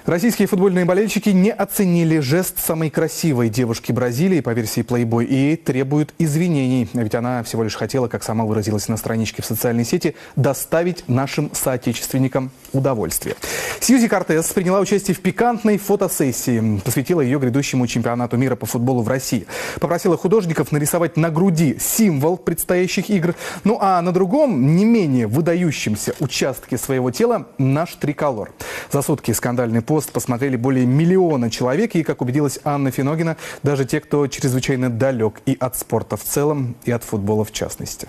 Российские футбольные болельщики не оценили жест самой красивой девушки Бразилии по версии Playboy и требуют извинений. Ведь она всего лишь хотела, как сама выразилась на страничке в социальной сети, доставить нашим соотечественникам удовольствие. Сьюзи Кортес приняла участие в пикантной фотосессии. Посвятила ее грядущему чемпионату мира по футболу в России. Попросила художников нарисовать на груди символ предстоящих игр. Ну а на другом, не менее выдающемся участке своего тела наш триколор. За сутки скандальный пост посмотрели более миллиона человек. И, как убедилась Анна Финогина, даже те, кто чрезвычайно далек и от спорта в целом, и от футбола в частности.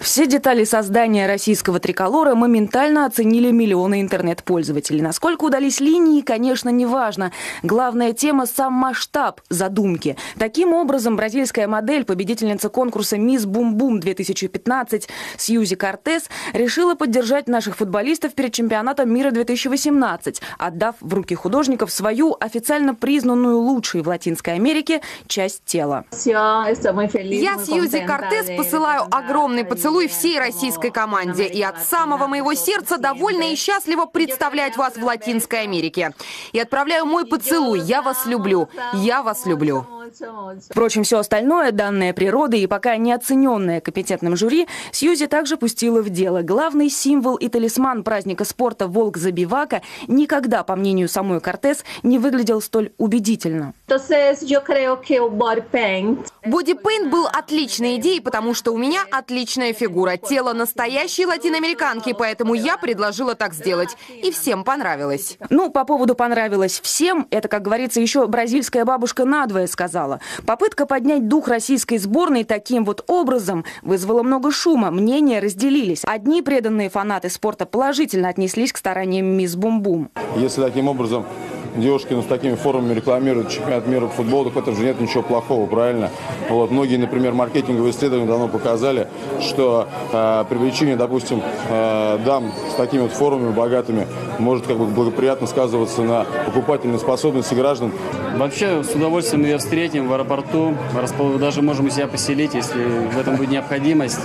Все детали создания российского триколора моментально оценили миллионы интернет-пользователей. Насколько удались линии, конечно, не важно. Главная тема – сам масштаб задумки. Таким образом, бразильская модель, победительница конкурса «Мисс Бум-Бум-2015» Сьюзи Кортес решила поддержать наших футболистов перед чемпионатом мира 2018, отдав в руки художников свою официально признанную лучшей в Латинской Америке часть тела. Я, Сьюзи Кортес, посылаю огромный поцелуй всей российской команде. И от самого моего сердца довольна и счастлива представлять вас в Латинской Америке. И отправляю мой поцелуй. Я вас люблю. Я вас люблю. Впрочем, все остальное, данное природой и пока не оцененное компетентным жюри, Сьюзи также пустила в дело. Главный символ и талисман праздника спорта «Волк Забивака» никогда, по мнению самой Кортес, не выглядел столь убедительно. Бодипейнт был отличной идеей, потому что у меня отличная фигура. Тело настоящей латиноамериканки, поэтому я предложила так сделать. И всем понравилось. Ну, по поводу «понравилось всем», это, как говорится, еще бразильская бабушка надвое сказала. Попытка поднять дух российской сборной таким вот образом вызвала много шума. Мнения разделились. Одни преданные фанаты спорта положительно отнеслись к стараниям «Мисс Бум-Бум». Если таким образом девушки с такими формами рекламируют чемпионат мира по футболу, так в этом же нет ничего плохого, правильно? Вот. Многие, например, маркетинговые исследования давно показали, что привлечение, допустим, дам с такими вот формами богатыми может как бы благоприятно сказываться на покупательной способности граждан. Вообще, с удовольствием ее встретим в аэропорту. Даже можем себя поселить, если в этом будет необходимость,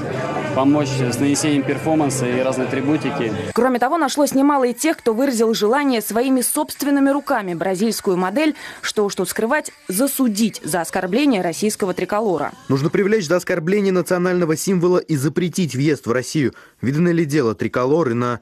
помочь с нанесением перформанса и разной атрибутики. Кроме того, нашлось немало и тех, кто выразил желание своими собственными руками бразильскую модель, что уж тут скрывать, засудить за оскорбление российского триколора. Нужно привлечь за оскорбление национального символа и запретить въезд в Россию. Видно ли дело триколоры на...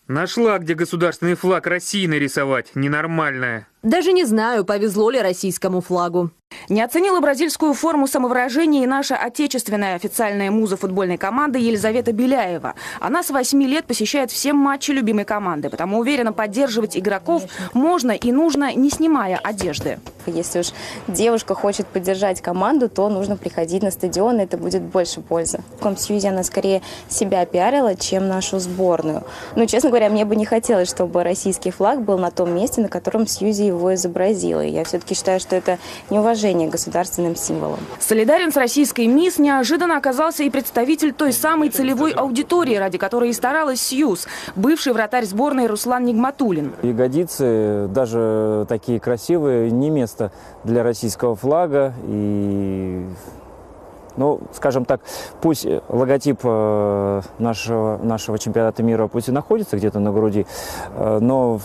Нашла, где государственный флаг России нарисовать. Ненормальная. Даже не знаю, повезло ли российскому флагу. Не оценила бразильскую форму самовыражения и наша отечественная официальная муза футбольной команды Елизавета Беляева. Она с 8 лет посещает все матчи любимой команды, потому уверена, поддерживать игроков можно и нужно, не снимая одежды. Если уж девушка хочет поддержать команду, то нужно приходить на стадион, и это будет больше пользы. Сьюзи она скорее себя пиарила, чем нашу сборную. Но, честно говоря, мне бы не хотелось, чтобы российский флаг был на том месте, на котором Сьюзи его изобразила. И я все-таки считаю, что это неуважение к государственным символам. Солидарен с российской мисс неожиданно оказался и представитель той самой целевой аудитории, ради которой и старалась Сьюз, бывший вратарь сборной Руслан Нигматуллин. Ягодицы, даже такие красивые, не место для российского флага. И, ну, скажем так, пусть логотип нашего чемпионата мира пусть и находится где-то на груди, но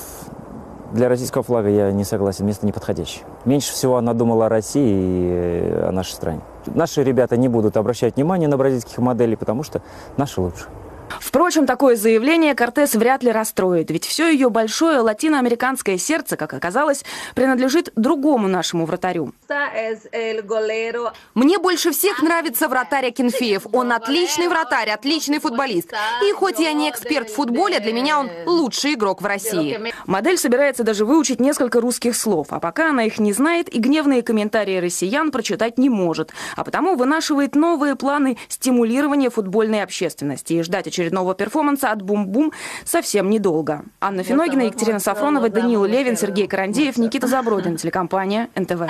для российского флага я не согласен, место неподходящее. Меньше всего она думала о России и о нашей стране. Наши ребята не будут обращать внимание на бразильских моделей, потому что наши лучше. Впрочем, такое заявление Кортес вряд ли расстроит, ведь все ее большое латиноамериканское сердце, как оказалось, принадлежит другому нашему вратарю. Мне больше всех нравится вратарь Акинфеев. Он отличный вратарь, отличный футболист. И хоть я не эксперт в футболе, для меня он лучший игрок в России. Модель собирается даже выучить несколько русских слов, а пока она их не знает и гневные комментарии россиян прочитать не может, а потому вынашивает новые планы стимулирования футбольной общественности и ждать очередного перформанса от Бум-Бум совсем недолго. Анна Финогина, Екатерина Сафронова, Даниил Левин, Сергей Карандеев, Никита Забродин, телекомпания НТВ.